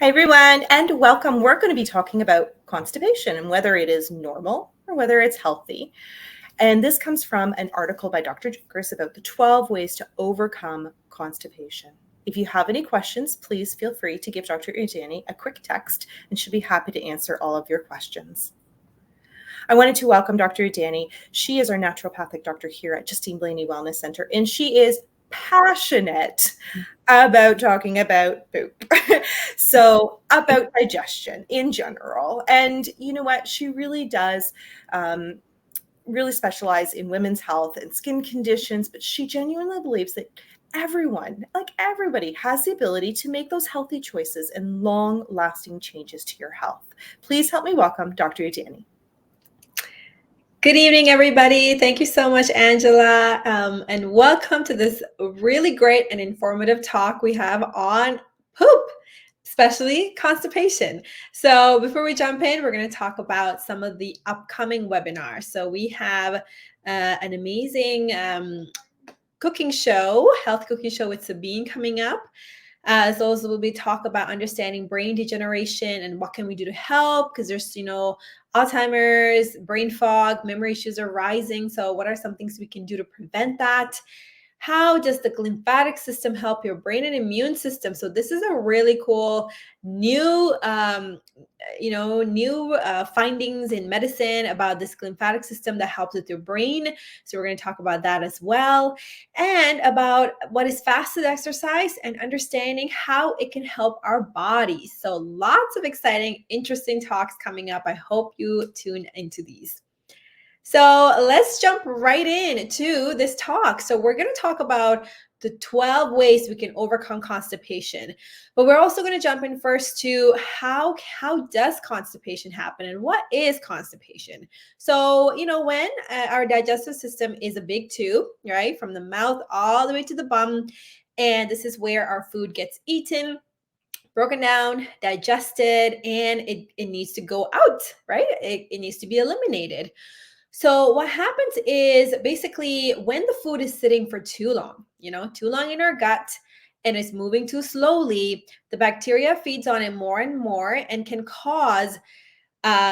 Hi, everyone, and welcome. We're going to be talking about constipation and whether it is normal or whether it's healthy. And this comes from an article by Dr. Jocker about the 12 ways to overcome constipation. If you have any questions, please feel free to give Dr. Udani a quick text, and she'll be happy to answer all of your questions. I wanted to welcome Dr. Udani. She is our naturopathic doctor here at Justine Blainey Wellness Center, and she is passionate about talking about poop. So about digestion in general. And you know what? She really does really specialize in women's health and skin conditions, but she genuinely believes that everyone, like everybody, has the ability to make those healthy choices and long-lasting changes to your health. Please help me welcome Dr. Udani. Good evening, everybody. Thank you so much, Angela, and welcome to this really great and informative talk we have on poop, especially constipation. So before we jump in, we're going to talk about some of the upcoming webinars. So we have an amazing cooking show, health cooking show with Sabine coming up. As also we'll be talk about understanding brain degeneration and what can we do to help, because there's Alzheimer's, brain fog, memory issues are rising. So what are some things we can do to prevent that? How does the lymphatic system help your brain and immune system? So this is a really cool new findings in medicine about this lymphatic system that helps with your brain. So we're going to talk about that as well, and about what is fasted exercise and understanding how it can help our bodies. So lots of exciting, interesting talks coming up. I hope you tune into these. So let's jump right into this talk. So we're going to talk about the 12 ways we can overcome constipation, but we're also going to jump in first to how does constipation happen and what is constipation? So, when our digestive system is a big tube, right, from the mouth all the way to the bum, and this is where our food gets eaten, broken down, digested, and it needs to go out, right? It needs to be eliminated. So what happens is basically when the food is sitting for too long in our gut, and it's moving too slowly, the bacteria feeds on it more and more and can cause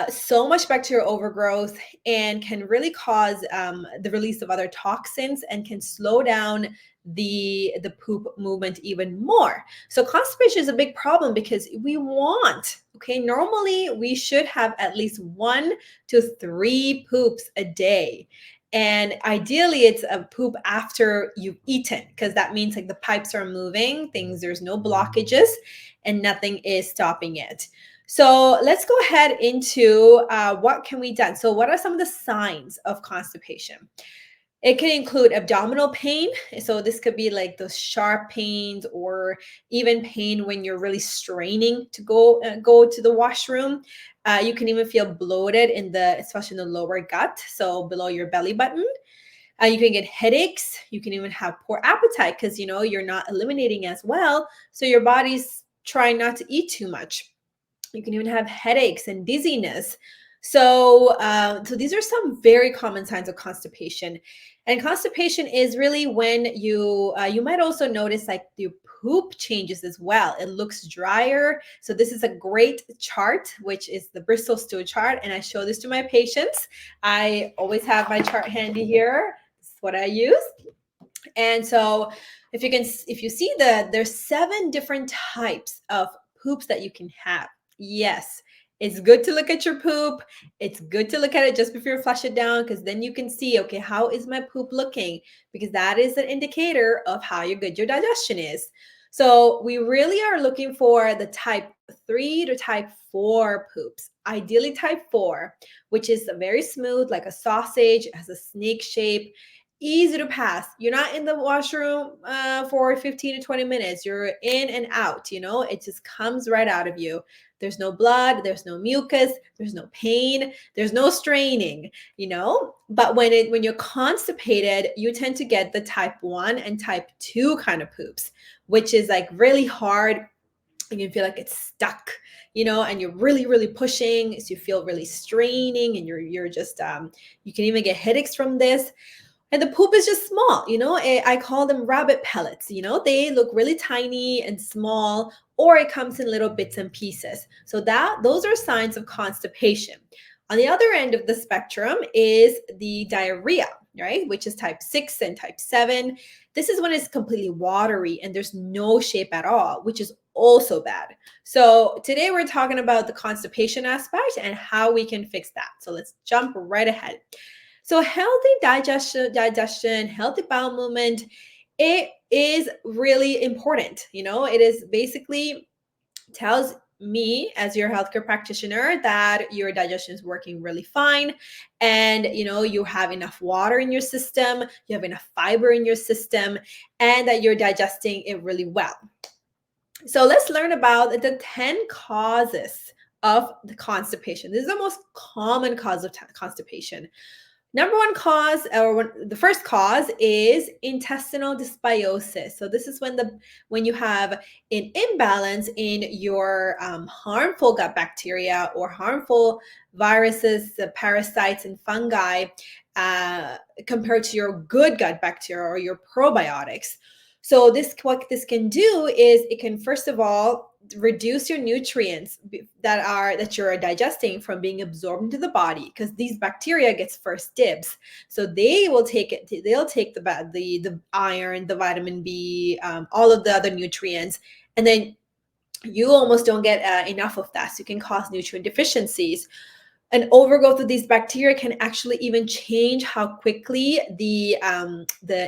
so much bacterial overgrowth, and can really cause the release of other toxins, and can slow down the poop movement even more. So constipation is a big problem because normally we should have at least 1 to 3 poops a day. And ideally it's a poop after you've eaten, because that means like the pipes are moving, there's no blockages and nothing is stopping it. So let's go ahead into what can be done. So what are some of the signs of constipation? It can include abdominal pain. So this could be like those sharp pains, or even pain when you're really straining to go to the washroom. You can even feel bloated especially in the lower gut, so below your belly button. You can get headaches. You can even have poor appetite because you're not eliminating as well. So your body's trying not to eat too much. You can even have headaches and dizziness. So these are some very common signs of constipation. And constipation is really when you might also notice like your poop changes as well. It looks drier. So this is a great chart, which is the Bristol stool chart. And I show this to my patients. I always have my chart handy here. This is what I use. And so if you see there's 7 different types of poops that you can have. Yes, it's good to look at your poop. It's good to look at it just before you flush it down, because then you can see, okay, how is my poop looking? Because that is an indicator of how good your digestion is. So we really are looking for the type 3 to type 4 poops. Ideally type 4, which is very smooth, like a sausage, has a snake shape, easy to pass. You're not in the washroom for 15 to 20 minutes. You're in and out, it just comes right out of you. There's no blood, there's no mucus, there's no pain, there's no straining, But when you're constipated, you tend to get the type 1 and type 2 kind of poops, which is like really hard. And you feel like it's stuck, and you're really, really pushing. So you feel really straining, and you're just, you can even get headaches from this. And the poop is just small, I call them rabbit pellets, they look really tiny and small, or it comes in little bits and pieces. So those are signs of constipation. On the other end of the spectrum is the diarrhea, right? Which is type 6 and type 7. This is when it's completely watery and there's no shape at all, which is also bad. So today we're talking about the constipation aspect and how we can fix that. So let's jump right ahead. So healthy digestion, healthy bowel movement, it is really important. It is basically tells me as your healthcare practitioner that your digestion is working really fine, and you have enough water in your system, you have enough fiber in your system, and that you're digesting it really well. So let's learn about the 10 causes of the constipation. This is the most common cause of constipation. Number one cause, the first cause, is intestinal dysbiosis. So this is when you have an imbalance in your harmful gut bacteria or harmful viruses, parasites, and fungi compared to your good gut bacteria or your probiotics. So what this can do is it can, first of all, reduce your nutrients that you're digesting from being absorbed into the body, because these bacteria gets first dibs. So they will take it. They'll take the iron, the vitamin B, all of the other nutrients, and then you almost don't get enough of that. So you can cause nutrient deficiencies. An overgrowth of these bacteria can actually even change how quickly the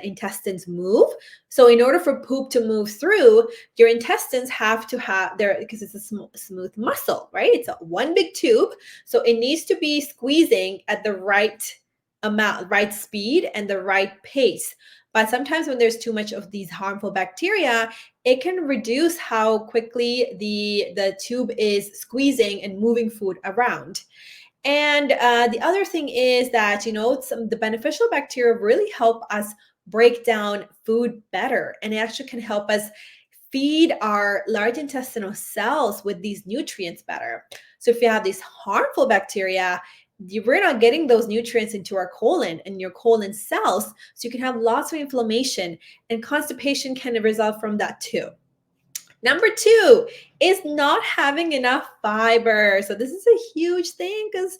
intestines move. So in order for poop to move through, your intestines have to have because it's a smooth muscle, right? It's one big tube. So it needs to be squeezing at the right amount, right speed, and the right pace. But sometimes when there's too much of these harmful bacteria, it can reduce how quickly the tube is squeezing and moving food around. And the other thing is that, the beneficial bacteria really help us break down food better. And it actually can help us feed our large intestinal cells with these nutrients better. So if you have these harmful bacteria, we're not getting those nutrients into our colon and your colon cells. So you can have lots of inflammation, and constipation can result from that too. Number two is not having enough fiber. So this is a huge thing because,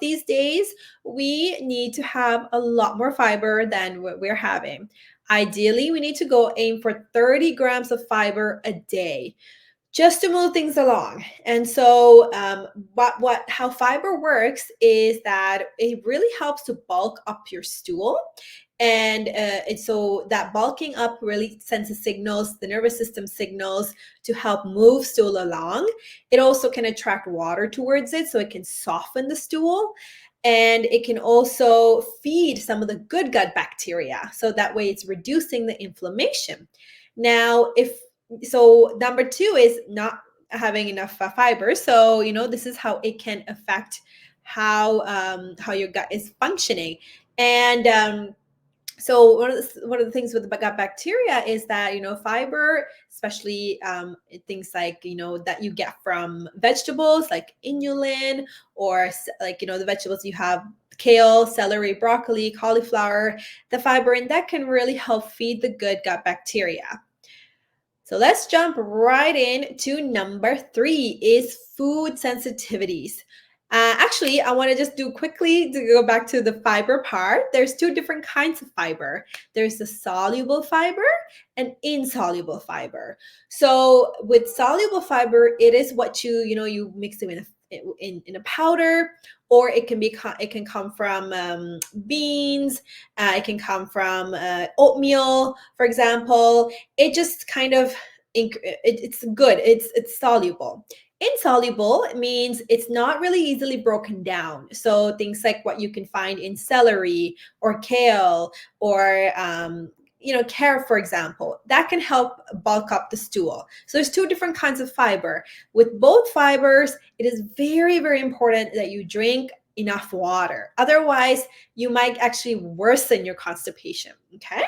these days we need to have a lot more fiber than what we're having. Ideally, we need to go aim for 30 grams of fiber a day just to move things along. And so how fiber works is that it really helps to bulk up your stool. And so that bulking up really sends the nervous system signals to help move stool along. It also can attract water towards it, so it can soften the stool. And it can also feed some of the good gut bacteria. So that way it's reducing the inflammation. Now, so number two is not having enough fiber. So, this is how it can affect how your gut is functioning. And so one of the things with the gut bacteria is that, fiber, especially things like, that you get from vegetables like inulin, or like, the vegetables you have, kale, celery, broccoli, cauliflower, the fiber in that can really help feed the good gut bacteria. So let's jump right in to number 3 is food sensitivities. Actually, I want to just do quickly to go back to the fiber part. There's 2 different kinds of fiber. There's the soluble fiber and insoluble fiber. So with soluble fiber, it is what you mix it in a powder, or it can come from beans. It can come from oatmeal, for example. It just kind of it's good. It's soluble. Insoluble means it's not really easily broken down. So things like what you can find in celery or kale or carrot, for example, that can help bulk up the stool. So there's 2 different kinds of fiber. With both fibers, it is very, very important that you drink enough water. Otherwise, you might actually worsen your constipation. Okay.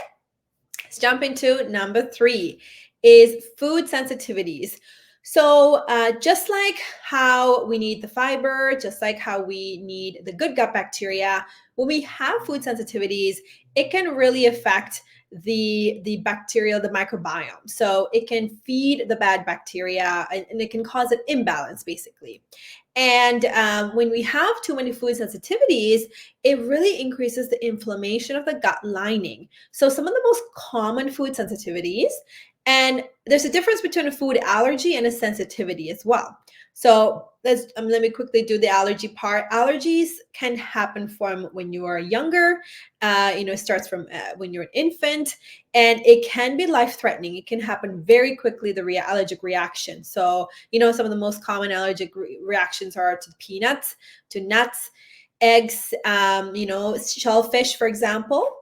Let's jump into number 3 is food sensitivities. So, just like how we need the fiber, just like how we need the good gut bacteria, when we have food sensitivities, it can really affect the bacterial, the microbiome. So it can feed the bad bacteria, and it can cause an imbalance, basically. And when we have too many food sensitivities, it really increases the inflammation of the gut lining. So some of the most common food sensitivities, and there's a difference between a food allergy and a sensitivity as well. So let me quickly do the allergy part. Allergies can happen from when you are younger. It starts from when you're an infant, and it can be life-threatening. It can happen very quickly, the allergic reaction. So, some of the most common allergic reactions are to peanuts, to nuts, eggs, shellfish, for example.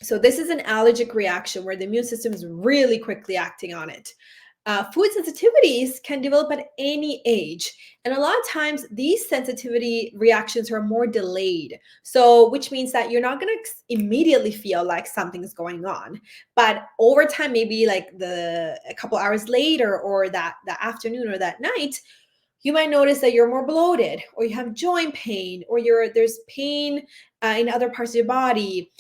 So this is an allergic reaction where the immune system is really quickly acting on it. Food sensitivities can develop at any age. And a lot of times these sensitivity reactions are more delayed. So, which means that you're not going to immediately feel like something's going on. But over time, maybe like a couple hours later, or that afternoon or that night, you might notice that you're more bloated, or you have joint pain, or there's pain in other parts of your body.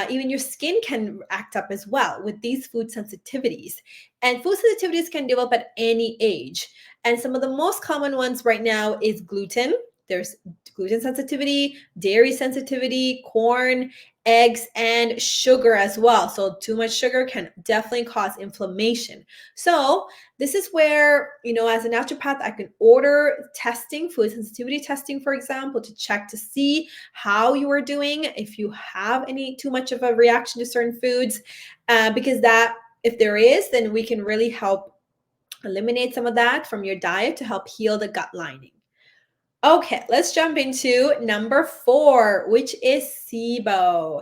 Even your skin can act up as well with these food sensitivities. And food sensitivities can develop at any age. And some of the most common ones right now is gluten. There's gluten sensitivity, dairy sensitivity, corn, eggs, and sugar as well. So too much sugar can definitely cause inflammation. So this is where, as a naturopath, I can order testing, food sensitivity testing, for example, to check to see how you are doing, if you have any too much of a reaction to certain foods, because if there is, then we can really help eliminate some of that from your diet to help heal the gut lining. Okay, let's jump into number 4, which is SIBO.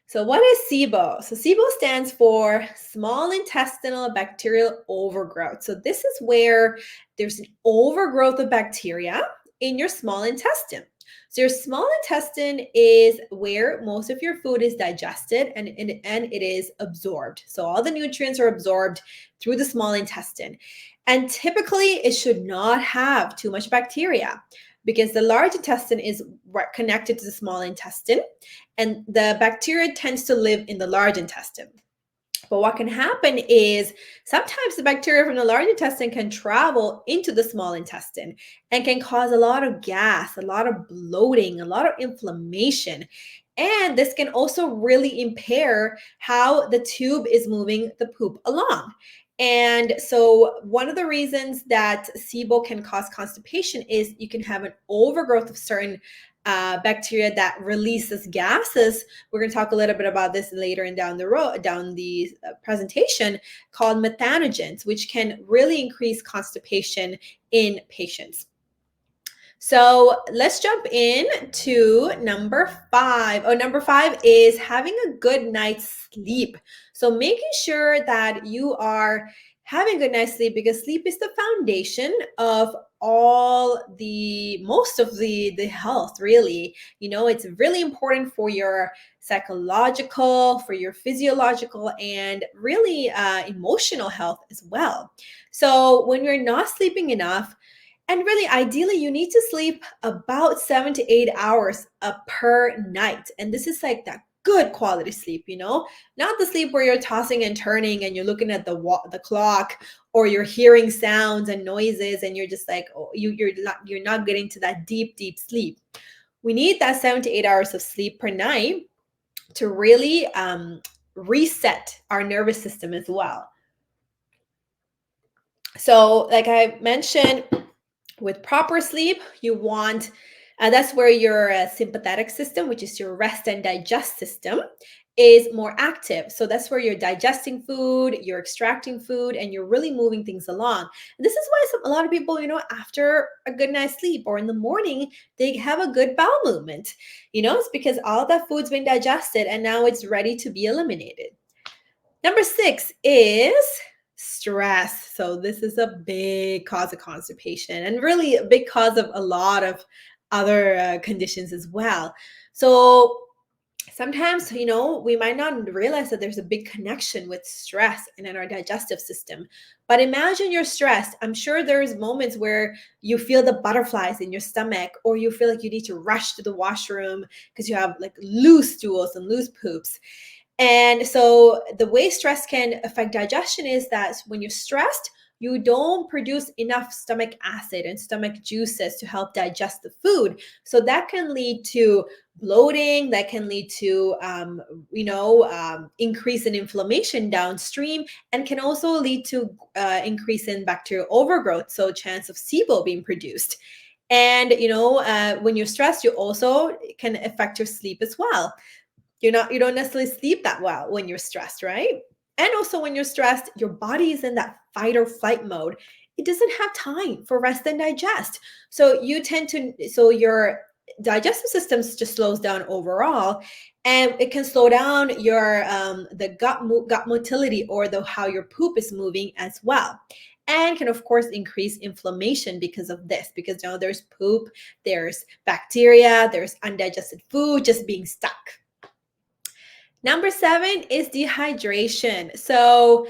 So what is SIBO? So SIBO stands for small intestinal bacterial overgrowth. So this is where there's an overgrowth of bacteria in your small intestine. So your small intestine is where most of your food is digested and it is absorbed. So all the nutrients are absorbed through the small intestine. And typically it should not have too much bacteria, because the large intestine is connected to the small intestine, and the bacteria tends to live in the large intestine. But what can happen is sometimes the bacteria from the large intestine can travel into the small intestine and can cause a lot of gas, a lot of bloating, a lot of inflammation. And this can also really impair how the tube is moving the poop along. And so one of the reasons that SIBO can cause constipation is you can have an overgrowth of certain bacteria that releases gases. We're going to talk a little bit about this later and down the presentation, called methanogens, which can really increase constipation in patients. So let's jump in to number 5. Number 5 is having a good night's sleep. So making sure that you are having a good night's sleep, because sleep is the foundation of most of the health, really. It's really important for your psychological, for your physiological, and really emotional health as well. So when you're not sleeping enough, and really, ideally, you need to sleep about 7 to 8 hours per night. And this is like that good quality sleep, not the sleep where you're tossing and turning and you're looking at the clock, or you're hearing sounds and noises and you're just like, oh, you're not getting to that deep sleep. We need that 7 to 8 hours of sleep per night to really reset our nervous system as well. So, like I mentioned, with proper sleep, you want, that's where your sympathetic system, which is your rest and digest system, is more active. So that's where you're digesting food, you're extracting food, and you're really moving things along. And this is why a lot of people, after a good night's sleep or in the morning, they have a good bowel movement. It's because all that food's been digested and now it's ready to be eliminated. Number 6 is stress. So this is a big cause of constipation, and really a big cause of a lot of other conditions as well. So sometimes, we might not realize that there's a big connection with stress and in our digestive system. But imagine you're stressed. I'm sure there's moments where you feel the butterflies in your stomach, or you feel like you need to rush to the washroom because you have like loose stools and loose poops. And so the way stress can affect digestion is that when you're stressed, you don't produce enough stomach acid and stomach juices to help digest the food. So that can lead to bloating, that can lead to, increase in inflammation downstream, and can also lead to increase in bacterial overgrowth. So chance of SIBO being produced. And, when you're stressed, you also can affect your sleep as well. You don't necessarily sleep that well when you're stressed, right? And also when you're stressed, your body is in that fight or flight mode. It doesn't have time for rest and digest. So your digestive system just slows down overall, and it can slow down your the gut motility, or the how your poop is moving as well, and can of course increase inflammation because of this, because there's poop, there's bacteria, there's undigested food just being stuck. Number 7 is dehydration. So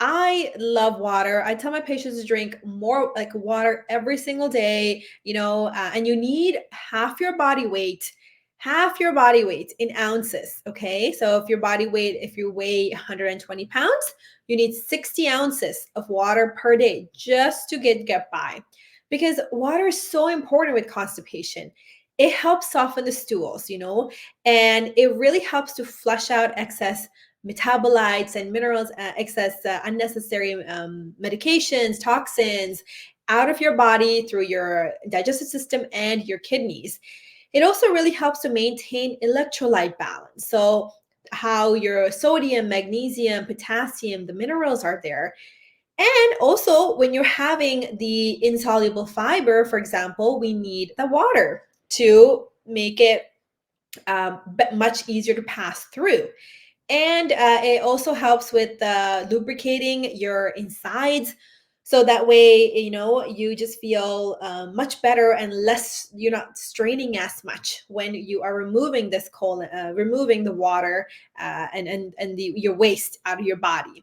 I love water. I tell my patients to drink more like water every single day, and you need half your body weight in ounces. Okay. So if you weigh 120 pounds, you need 60 ounces of water per day just to get by, because water is so important with constipation. It helps soften the stools, and it really helps to flush out excess metabolites and minerals, excess unnecessary medications, toxins out of your body through your digestive system and your kidneys. It also really helps to maintain electrolyte balance. So, how your sodium, magnesium, potassium, the minerals are there. And also, when you're having the insoluble fiber, for example, we need the water to make it much easier to pass through. And it also helps with lubricating your insides. So that way, you just feel much better, and you're not straining as much when you are removing this colon, removing the water and your waste out of your body.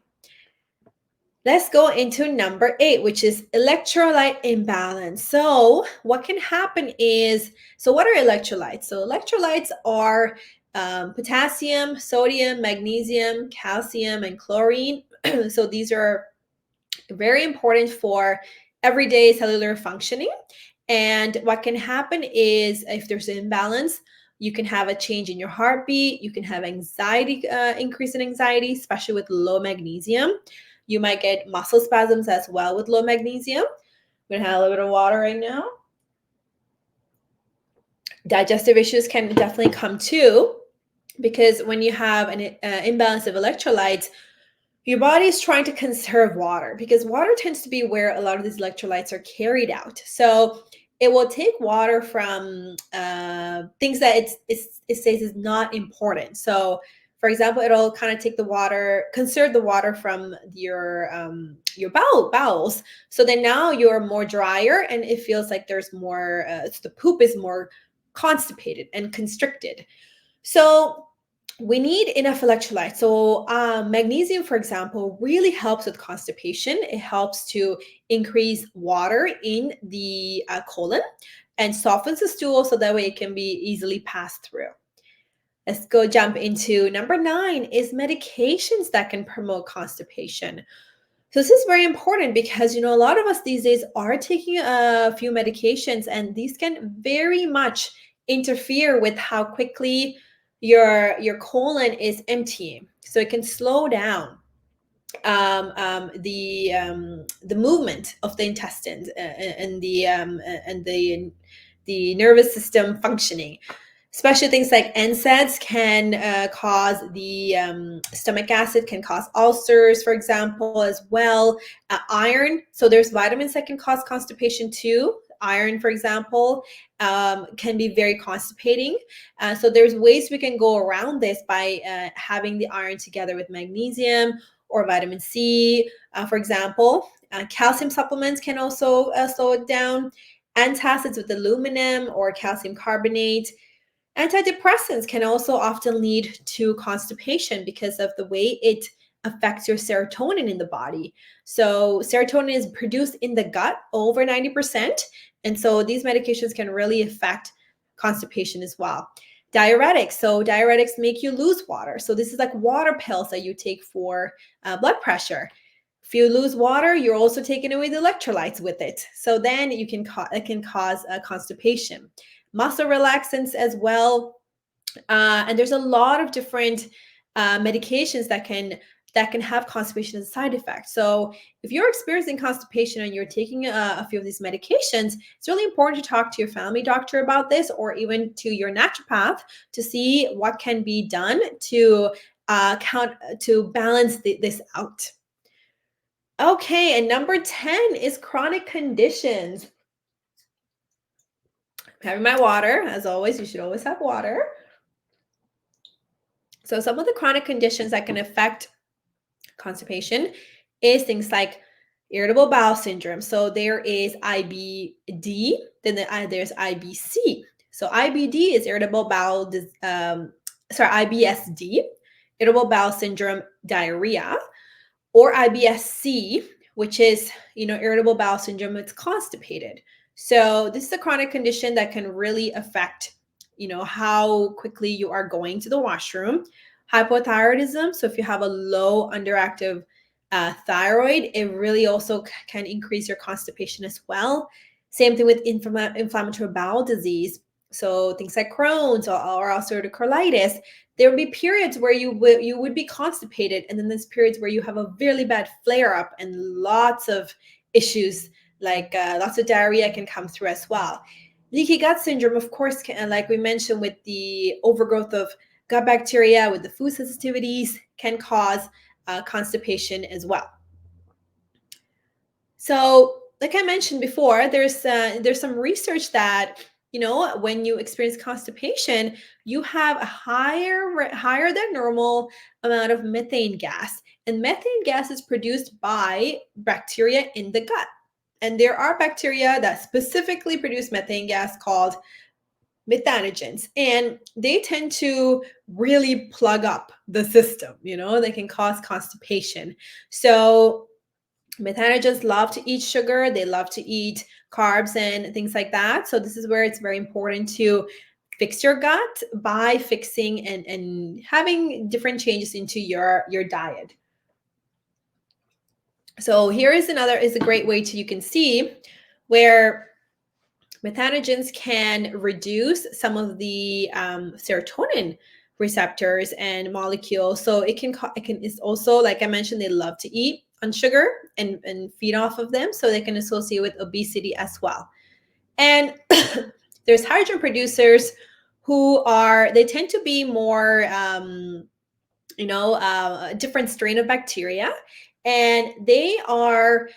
Let's go into number 8, which is electrolyte imbalance. So what can happen is, what are electrolytes? So electrolytes are potassium, sodium, magnesium, calcium, and chlorine. So these are very important for everyday cellular functioning. And what can happen is, if there's an imbalance, you can have a change in your heartbeat. You can have anxiety, increase in anxiety, especially with low magnesium. You might get muscle spasms as well with low magnesium. I'm gonna have a little bit of water right now. Digestive issues can definitely come too, because when you have an imbalance of electrolytes, your body is trying to conserve water, because water tends to be where a lot of these electrolytes are carried out. So it will take water from things that it says is not important. So, for example, it'll kind of take the water, conserve the water from your bowels. So then now you're more drier, and it feels like there's more. The poop is more constipated and constricted. So we need enough electrolytes. So magnesium, for example, really helps with constipation. It helps to increase water in the colon and softens the stool, so that way it can be easily passed through. Let's go jump into number 9 is medications that can promote constipation. So this is very important, because a lot of us these days are taking a few medications, and these can very much interfere with how quickly your colon is emptying. So it can slow down the movement of the intestines and the nervous system functioning. Especially things like NSAIDs can cause the stomach acid, can cause ulcers, for example, as well. Iron, so there's vitamins that can cause constipation too. Iron, for example, can be very constipating. So there's ways we can go around this by having the iron together with magnesium or vitamin C, for example. Calcium supplements can also slow it down. Antacids with aluminum or calcium carbonate. Antidepressants can also often lead to constipation because of the way it affects your serotonin in the body. So, serotonin is produced in the gut over 90%. And so, these medications can really affect constipation as well. Diuretics. So, diuretics make you lose water. So, this is like water pills that you take for blood pressure. If you lose water, you're also taking away the electrolytes with it. So, then it can cause constipation. Muscle relaxants as well, and there's a lot of different medications that can have constipation as a side effect. So if you're experiencing constipation and you're taking a few of these medications, it's really important to talk to your family doctor about this, or even to your naturopath, to see what can be done to balance this out. Okay, and number 10 is chronic conditions. Having my water, as always, you should always have water. So some of the chronic conditions that can affect constipation is things like irritable bowel syndrome. So there is IBD, then there's IBC. So IBD is IBSD, irritable bowel syndrome diarrhea, or IBSC, which is, irritable bowel syndrome that's constipated. So this is a chronic condition that can really affect, how quickly you are going to the washroom. Hypothyroidism. So if you have a low underactive thyroid, it really also can increase your constipation as well. Same thing with inflammatory bowel disease. So things like Crohn's or ulcerative colitis, there would be periods where you would be constipated, and then there's periods where you have a really bad flare up and lots of issues, like lots of diarrhea can come through as well. Leaky gut syndrome, of course, like we mentioned, with the overgrowth of gut bacteria, with the food sensitivities, can cause constipation as well. So, like I mentioned before, there's some research that, when you experience constipation, you have a higher than normal amount of methane gas, and methane gas is produced by bacteria in the gut. And there are bacteria that specifically produce methane gas called methanogens, and they tend to really plug up the system. They can cause constipation. So methanogens love to eat sugar, they love to eat carbs and things like that. So this is where it's very important to fix your gut by fixing and having different changes into your diet. So here is a great way you can see where methanogens can reduce some of the serotonin receptors and molecules. So it's also, like I mentioned, they love to eat on sugar and feed off of them, so they can associate with obesity as well. And there's hydrogen producers they tend to be more a different strain of bacteria, and they are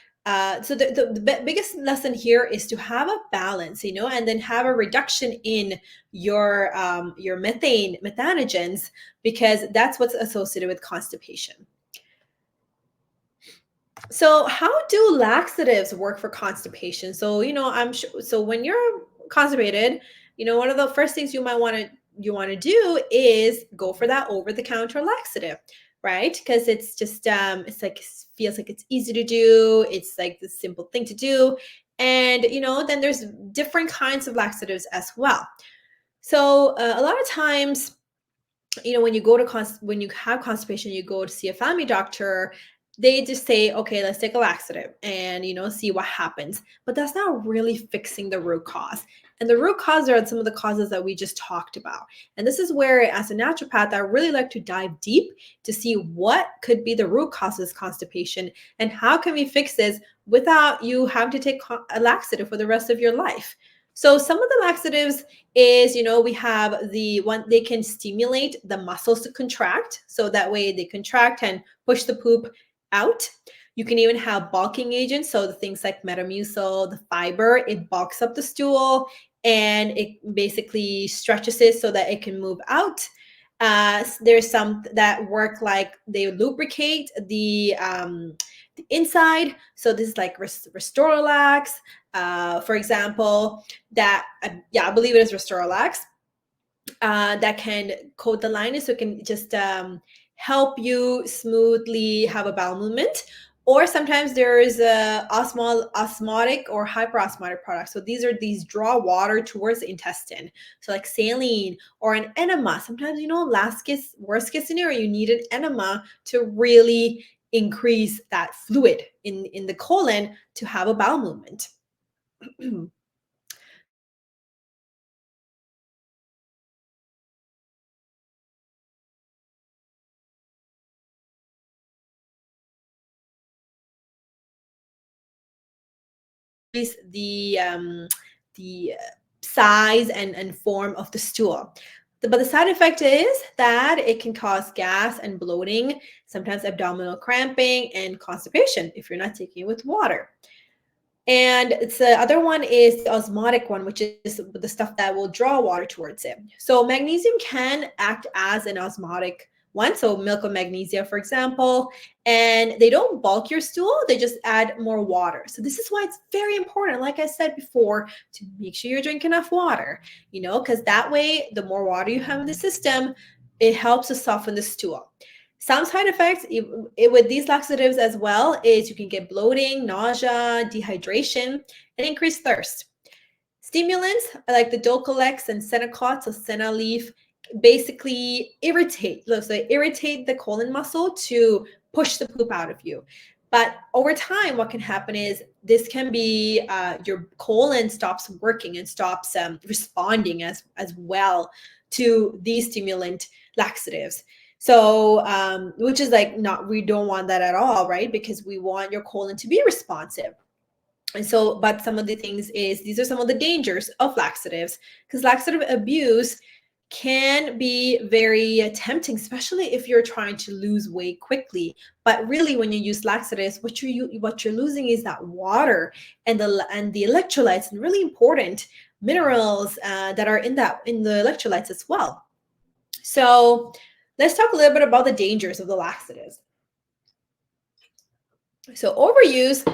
so the biggest lesson here is to have a balance, and then have a reduction in your methanogens, because that's what's associated with constipation. So how do laxatives work for constipation? So, I'm sure, so when you're constipated, one of the first things you want to do is go for that over-the-counter laxative, right? Because it's just feels like it's easy to do. It's like the simple thing to do. And, then there's different kinds of laxatives as well. So a lot of times, when you when you have constipation, you go to see a family doctor, they just say, okay, let's take a laxative and, see what happens. But that's not really fixing the root cause. And the root cause are some of the causes that we just talked about. And this is where, as a naturopath, I really like to dive deep to see what could be the root causes of constipation and how can we fix this without you having to take a laxative for the rest of your life. So some of the laxatives is, we have the one, they can stimulate the muscles to contract. So that way they contract and push the poop out. You can even have bulking agents. So the things like Metamucil, the fiber, it bulks up the stool and it basically stretches it so that it can move out. There's some that work like they lubricate the inside. So this is like Restoralax, for example, that, I believe it is Restoralax. that can coat the lining, so it can just help you smoothly have a bowel movement. Or sometimes there's osmotic or hyperosmotic products. So these draw water towards the intestine. So like saline or an enema. Sometimes, worst case scenario, you need an enema to really increase that fluid in the colon to have a bowel movement. The size and form of the stool. But the side effect is that it can cause gas and bloating, sometimes abdominal cramping and constipation if you're not taking it with water. And it's the other one is the osmotic one, which is the stuff that will draw water towards it. So magnesium can act as an osmotic one. So milk of magnesia, for example, and they don't bulk your stool, they just add more water. So this is why it's very important, like I said before, to make sure you drink enough water, because that way, the more water you have in the system, it helps to soften the stool. Some side effects with these laxatives as well is you can get bloating, nausea, dehydration, and increased thirst. Stimulants like the Dulcolax and Senocot, so senna leaf, basically irritate the colon muscle to push the poop out of you. But over time, what can happen is this can be your colon stops working and stops responding as well to these stimulant laxatives. So, which is like not, we don't want that at all, right? Because we want your colon to be responsive. And so, but some of the things is these are some of the dangers of laxatives, because laxative abuse can be very tempting, especially if you're trying to lose weight quickly. But really, when you use laxatives, what you're losing is that water and the electrolytes, and really important minerals that are in the electrolytes as well. So let's talk a little bit about the dangers of the laxatives. So overuse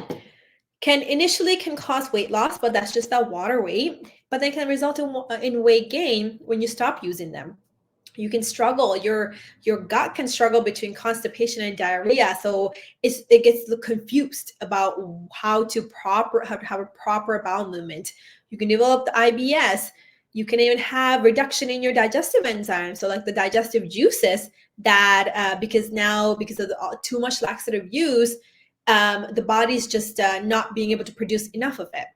can cause weight loss, but that's just that water weight. But they can result in weight gain when you stop using them. You can struggle. Your gut can struggle between constipation and diarrhea, so it gets confused about how to have a proper bowel movement. You can develop the IBS. You can even have reduction in your digestive enzymes, so like the digestive juices that because of too much laxative use, the body's just not being able to produce enough of it.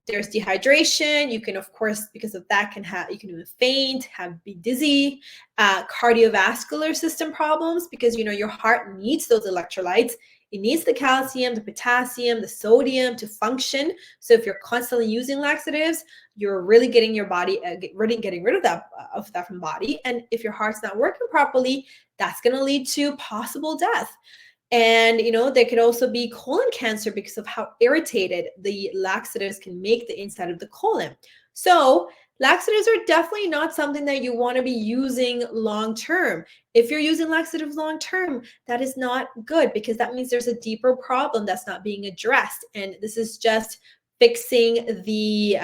There's dehydration. You can, of course, because of that, you can even faint, be dizzy, cardiovascular system problems, because your heart needs those electrolytes. It needs the calcium, the potassium, the sodium to function. So if you're constantly using laxatives, you're really getting your body getting rid of that from body. And if your heart's not working properly, that's going to lead to possible death. And there could also be colon cancer because of how irritated the laxatives can make the inside of the colon. So laxatives are definitely not something that you want to be using long term. If you're using laxatives long term, that is not good, because that means there's a deeper problem that's not being addressed. And this is just fixing the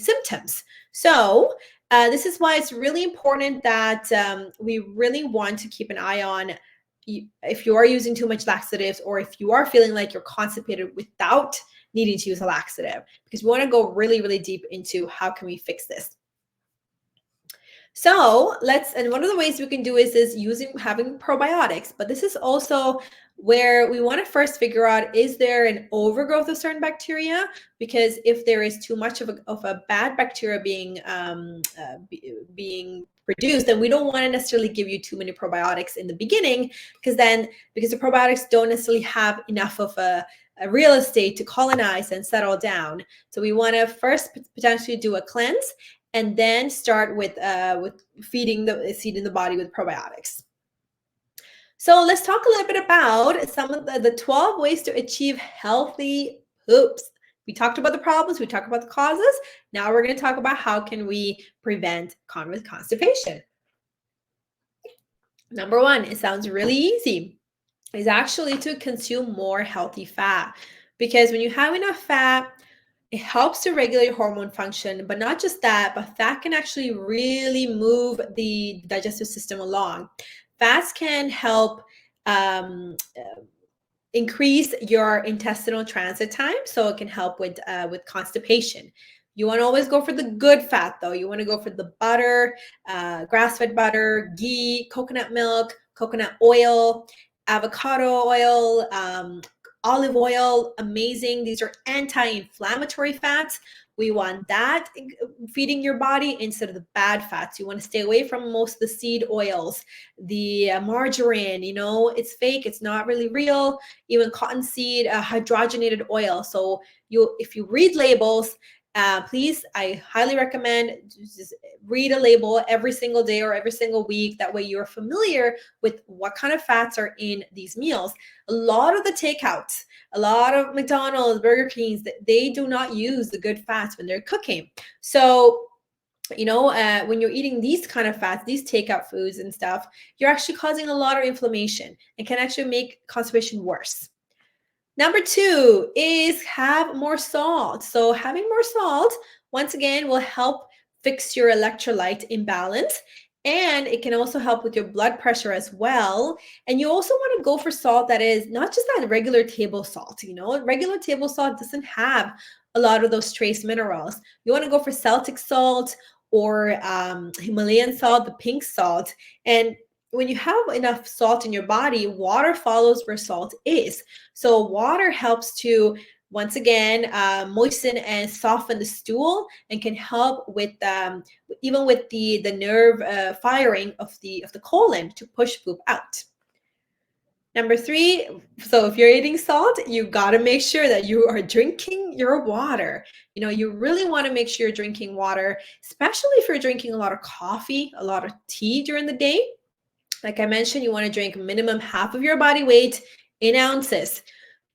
symptoms. So this is why it's really important that we really want to keep an eye on if you are using too much laxatives, or if you are feeling like you're constipated without needing to use a laxative, because we want to go really, really deep into how can we fix this. So and one of the ways we can do is having probiotics, but this is also where we want to first figure out, is there an overgrowth of certain bacteria? Because if there is too much of a bad bacteria being produced, then we don't want to necessarily give you too many probiotics in the beginning, because the probiotics don't necessarily have enough of a real estate to colonize and settle down. So we want to first potentially do a cleanse, and then start with feeding the body with probiotics. So let's talk a little bit about some of the 12 ways to achieve healthy poops. We talked about the problems, we talked about the causes. Now we're going to talk about how can we prevent constipation. Number one, it sounds really easy, is actually to consume more healthy fat. Because when you have enough fat, It helps to regulate hormone function, but not just that, but fat can actually really move the digestive system along. Fats can help um, increase your intestinal transit time, so it can help with constipation. You want to always go for the good fat, though. You want to go for the butter, grass-fed butter, ghee, coconut milk, coconut oil, avocado oil, olive oil. Amazing. These are anti-inflammatory fats. We want that feeding your body instead of the bad fats. You want to stay away from most of the seed oils, the margarine. It's fake. It's not really real. Even cottonseed hydrogenated oil. So if you read labels, please, I highly recommend just read a label every single day or every single week. That way you're familiar with what kind of fats are in these meals. A lot of the takeouts, a lot of McDonald's, Burger Kings, they do not use the good fats when they're cooking. So when you're eating these kind of fats, these takeout foods and stuff, you're actually causing a lot of inflammation and can actually make constipation worse. Number 2 is have more salt. So having more salt, once again, will help fix your electrolyte imbalance. And it can also help with your blood pressure as well. And you also want to go for salt that is not just that regular table salt. Regular table salt doesn't have a lot of those trace minerals. You want to go for Celtic salt or Himalayan salt, the pink salt. And when you have enough salt in your body, water follows where salt is. So water helps to, once again, moisten and soften the stool and can help with even with the nerve firing of the colon to push poop out. Number 3, so if you're eating salt, you got to make sure that you are drinking your water. You really want to make sure you're drinking water, especially if you're drinking a lot of coffee, a lot of tea during the day. Like I mentioned, you want to drink minimum half of your body weight in ounces.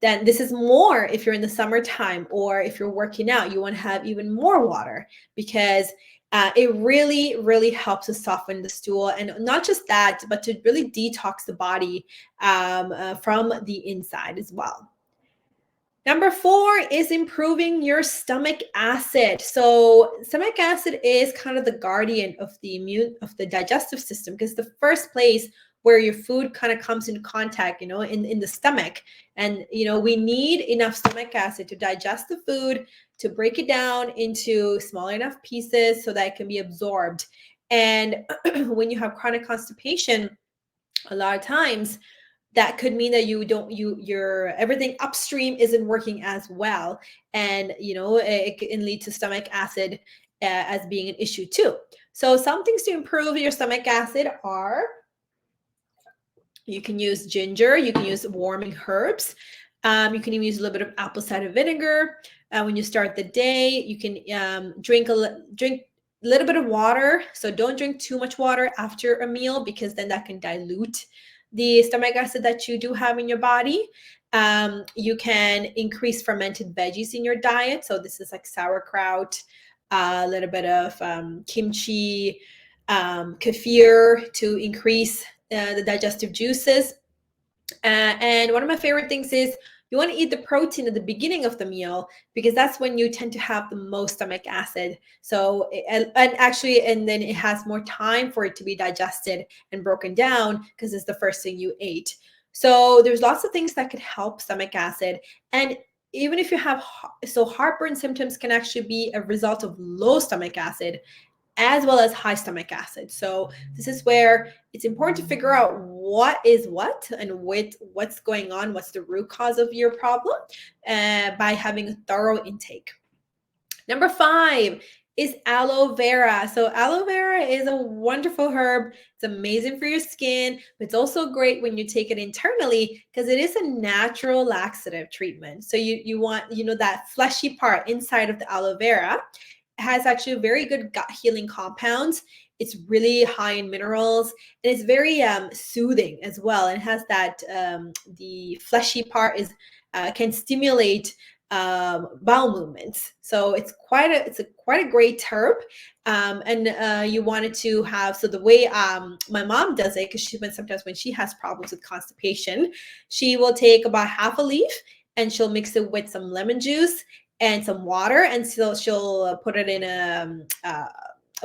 Then this is more if you're in the summertime or if you're working out. You want to have even more water because it really, really helps to soften the stool. And not just that, but to really detox the body from the inside as well. Number 4 is improving your stomach acid. So stomach acid is kind of the guardian of the digestive system, because the first place where your food kind of comes into contact, in the stomach. And, we need enough stomach acid to digest the food, to break it down into small enough pieces so that it can be absorbed. And when you have chronic constipation, a lot of times that could mean that your everything upstream isn't working as well. And, it can lead to stomach acid as being an issue too. So some things to improve your stomach acid are, you can use ginger, you can use warming herbs. You can even use a little bit of apple cider vinegar. When you start the day, you can drink a little bit of water. So don't drink too much water after a meal, because then that can dilute the stomach acid that you do have in your body. You can increase fermented veggies in your diet. So this is like sauerkraut, a little bit of kimchi, kefir to increase the digestive juices. And one of my favorite things is you want to eat the protein at the beginning of the meal, because that's when you tend to have the most stomach acid. So, and then it has more time for it to be digested and broken down, because it's the first thing you ate. So there's lots of things that could help stomach acid. And even if you have, heartburn symptoms can actually be a result of low stomach acid, as well as high stomach acid. So this is where it's important to figure out what is what and what's going on, what's the root cause of your problem, by having a thorough intake. Number 5 is aloe vera. So aloe vera is a wonderful herb. It's amazing for your skin, but it's also great when you take it internally, because it is a natural laxative treatment. So you want, that fleshy part inside of the aloe vera has actually very good gut healing compounds. It's really high in minerals, and it's very soothing as well. And it has that the fleshy part can stimulate bowel movements. So it's quite a great herb. And you wanted to have, so the way my mom does it, because sometimes when she has problems with constipation, she will take about half a leaf and she'll mix it with some lemon juice and some water, and so she'll put it in a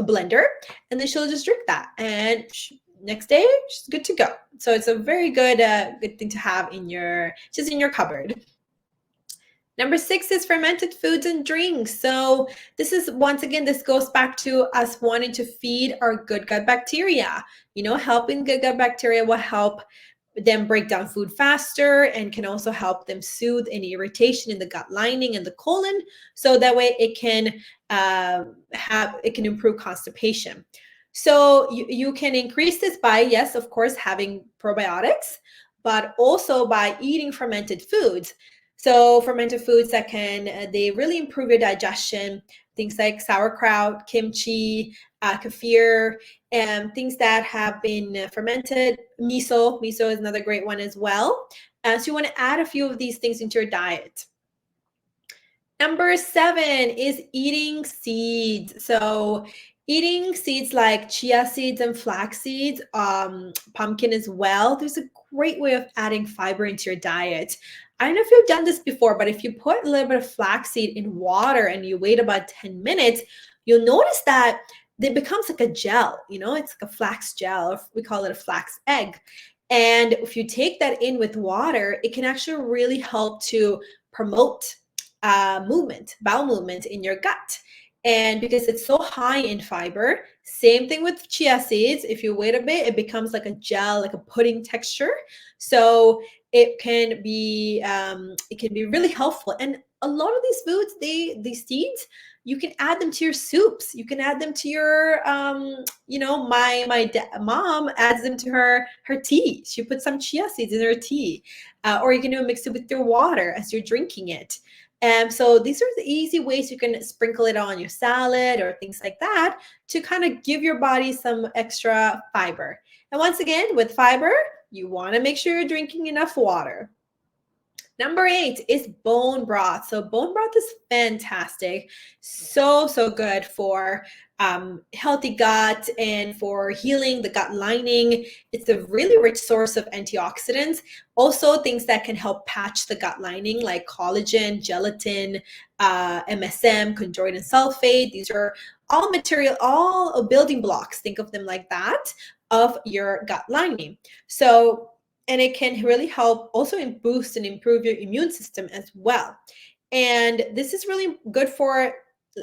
blender, and then she'll just drink that, and next day she's good to go. So it's a very good good thing to have in your cupboard. Number 6 is fermented foods and drinks. So this is, once again, this goes back to us wanting to feed our good gut bacteria. Helping good gut bacteria will help them break down food faster and can also help them soothe any irritation in the gut lining and the colon. So that way it can improve constipation. So you can increase this by, yes, of course, having probiotics, but also by eating fermented foods. So fermented foods that they really improve your digestion, things like sauerkraut, kimchi, kefir, and things that have been fermented. Miso is another great one as well. So you want to add a few of these things into your diet. Number 7 is eating seeds. So eating seeds like chia seeds and flax seeds, pumpkin as well. There's a great way of adding fiber into your diet. I don't know if you've done this before, but if you put a little bit of flaxseed in water and you wait about 10 minutes, you'll notice that it becomes like a gel. It's like a flax gel, or we call it a flax egg. And if you take that in with water, it can actually really help to promote bowel movement in your gut. And because it's so high in fiber, same thing with chia seeds. If you wait a bit, it becomes like a gel, like a pudding texture. So it can be really helpful. And a lot of these foods, these seeds, you can add them to your soups. You can add them to your, my mom adds them to her tea. She puts some chia seeds in her tea, or you can mix it with your water as you're drinking it. So these are the easy ways you can sprinkle it on your salad or things like that to kind of give your body some extra fiber. And once again, with fiber, you want to make sure you're drinking enough water. Number 8 is bone broth. So bone broth is fantastic. So good for healthy gut and for healing the gut lining. It's a really rich source of antioxidants. Also things that can help patch the gut lining, like collagen, gelatin, MSM, chondroitin sulfate. These are all building blocks. Think of them like that, of your gut lining. And it can really help also boost and improve your immune system as well. And this is really good for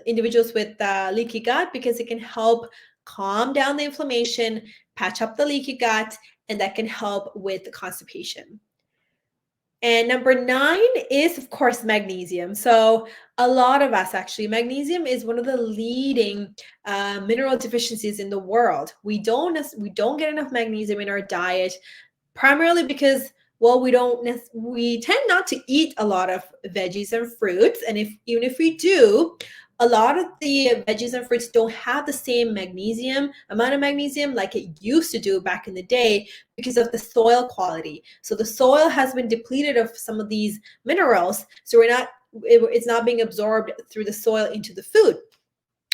individuals with leaky gut, because it can help calm down the inflammation, patch up the leaky gut, and that can help with constipation. And number 9 is, of course, magnesium. So a lot of us, actually, magnesium is one of the leading mineral deficiencies in the world. We don't get enough magnesium in our diet, primarily because, well, we tend not to eat a lot of veggies and fruits. And even if we do, a lot of the veggies and fruits don't have the same amount of magnesium like it used to do back in the day, because of the soil quality. So the soil has been depleted of some of these minerals. So it's not being absorbed through the soil into the food.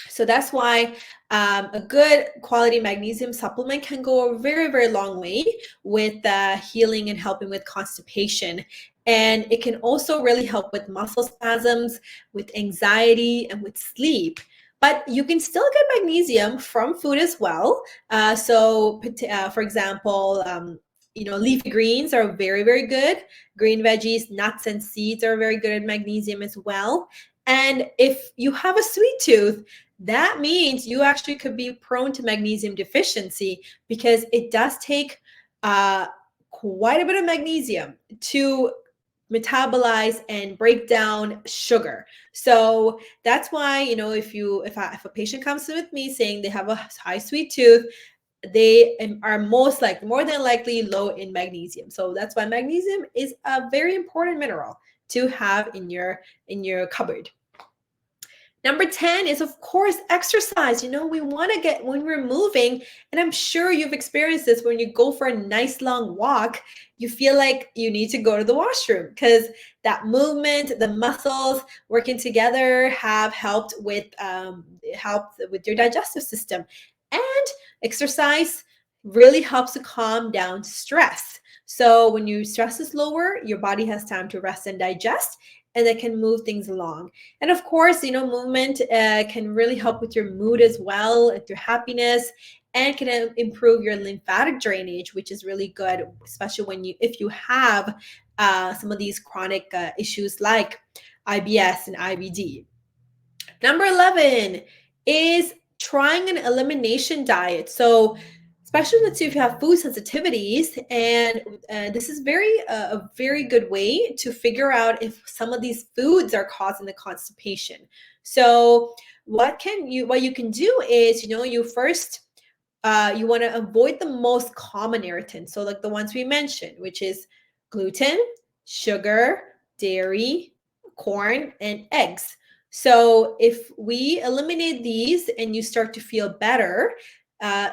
So that's why a good quality magnesium supplement can go a very, very long way with healing and helping with constipation. And it can also really help with muscle spasms, with anxiety, and with sleep. But you can still get magnesium from food as well. For example, leafy greens are very, very good. Green veggies, nuts, and seeds are very good at magnesium as well. And if you have a sweet tooth, that means you actually could be prone to magnesium deficiency, because it does take quite a bit of magnesium to metabolize and break down sugar. So that's why, if a patient comes with me saying they have a high sweet tooth, they are more than likely low in magnesium. So that's why magnesium is a very important mineral to have in your cupboard. Number 10 is, of course, exercise. We want to get, when we're moving, and I'm sure you've experienced this, when you go for a nice long walk, you feel like you need to go to the washroom, because that movement, the muscles working together have helped with your digestive system. And exercise really helps to calm down stress. So when your stress is lower, your body has time to rest and digest, and that can move things along. And of course, movement can really help with your mood as well, with your happiness, and can improve your lymphatic drainage, which is really good, especially if you have some of these chronic issues like IBS and IBD. Number 11 is trying an elimination diet. So especially let's see if you have food sensitivities, and this is a very good way to figure out if some of these foods are causing the constipation. So what you can do is, you first you want to avoid the most common irritants, so like the ones we mentioned, which is gluten, sugar, dairy, corn, and eggs. So if we eliminate these and you start to feel better,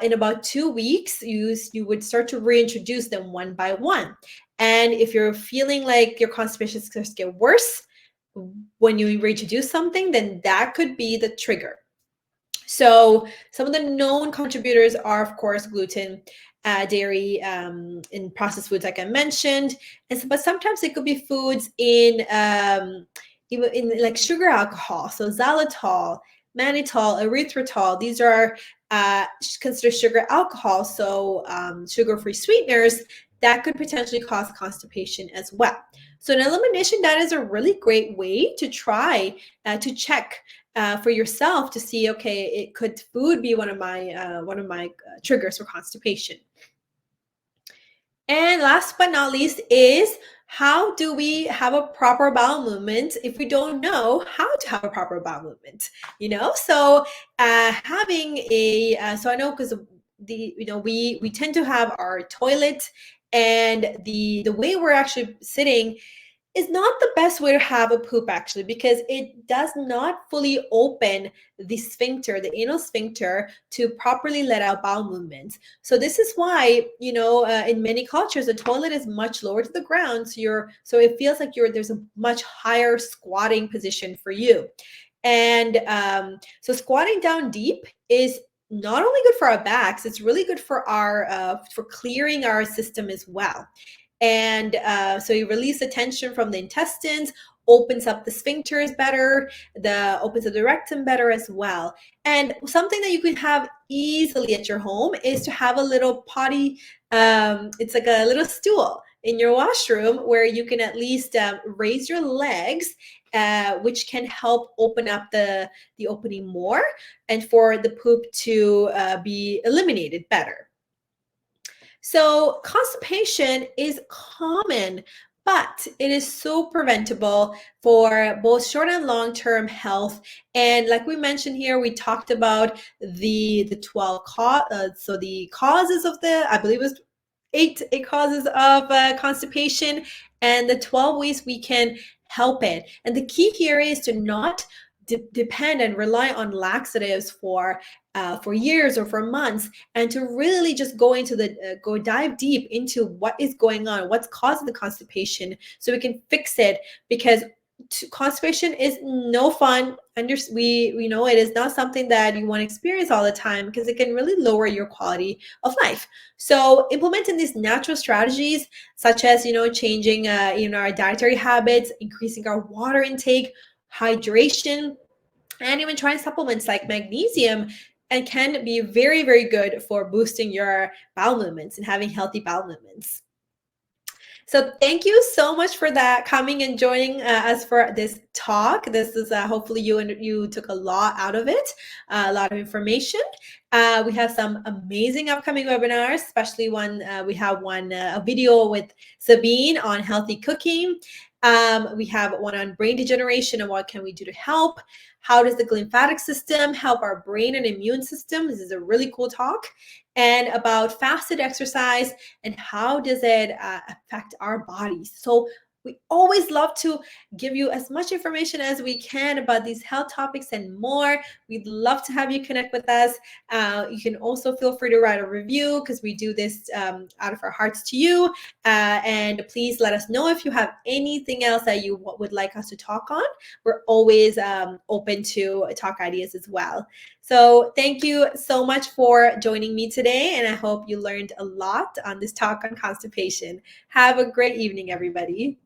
in about 2 weeks, you would start to reintroduce them one by one. And if you're feeling like your constipation starts to get worse when you reintroduce something, then that could be the trigger. So some of the known contributors are, of course, gluten, dairy, in processed foods, like I mentioned, but sometimes it could be foods even in like sugar alcohol, so xylitol, mannitol, erythritol. These are considered sugar alcohol, so sugar-free sweeteners that could potentially cause constipation as well. So an elimination diet is a really great way to try to check for yourself to see, okay, could food be one of my triggers for constipation. And last but not least is, how do we have a proper bowel movement if we don't know how to have a proper bowel movement? So having so I know, because we tend to have our toilet, and the way we're actually sitting is not the best way to have a poop, actually, because it does not fully open the sphincter, the anal sphincter, to properly let out bowel movements. So this is why, in many cultures, the toilet is much lower to the ground. So it feels like there's a much higher squatting position for you. And so squatting down deep is not only good for our backs, it's really good for for clearing our system as well. And so you release the tension from the intestines, opens up the sphincters better, opens up the rectum better as well. And something that you can have easily at your home is to have a little potty. It's like a little stool in your washroom where you can at least raise your legs, which can help open up the opening more, and for the poop to be eliminated better. So constipation is common, but it is so preventable for both short and long-term health. And like we mentioned here, we talked about the 12 so the causes of I believe it was eight causes of constipation, and the 12 ways we can help it. And the key here is to not depend and rely on laxatives for years or for months, and to really just go dive deep into what is going on, what's causing the constipation, so we can fix it. Because constipation is no fun. We know it is not something that you want to experience all the time, because it can really lower your quality of life. So implementing these natural strategies, such as changing our dietary habits, increasing our water intake, hydration, and even trying supplements like magnesium, and can be very, very good for boosting your bowel movements and having healthy bowel movements. So thank you so much for that, coming and joining us for this talk. This is hopefully you took a lot out of it, a lot of information. We have some amazing upcoming webinars, especially we have a video with Sabine on healthy cooking. We have one on brain degeneration and what can we do to help. How does the lymphatic system help our brain and immune system? This is a really cool talk. And about fasted exercise and how does it affect our bodies. So we always love to give you as much information as we can about these health topics and more. We'd love to have you connect with us. You can also feel free to write a review, because we do this out of our hearts to you. And please let us know if you have anything else that you would like us to talk on. We're always open to talk ideas as well. So thank you so much for joining me today, and I hope you learned a lot on this talk on constipation. Have a great evening, everybody.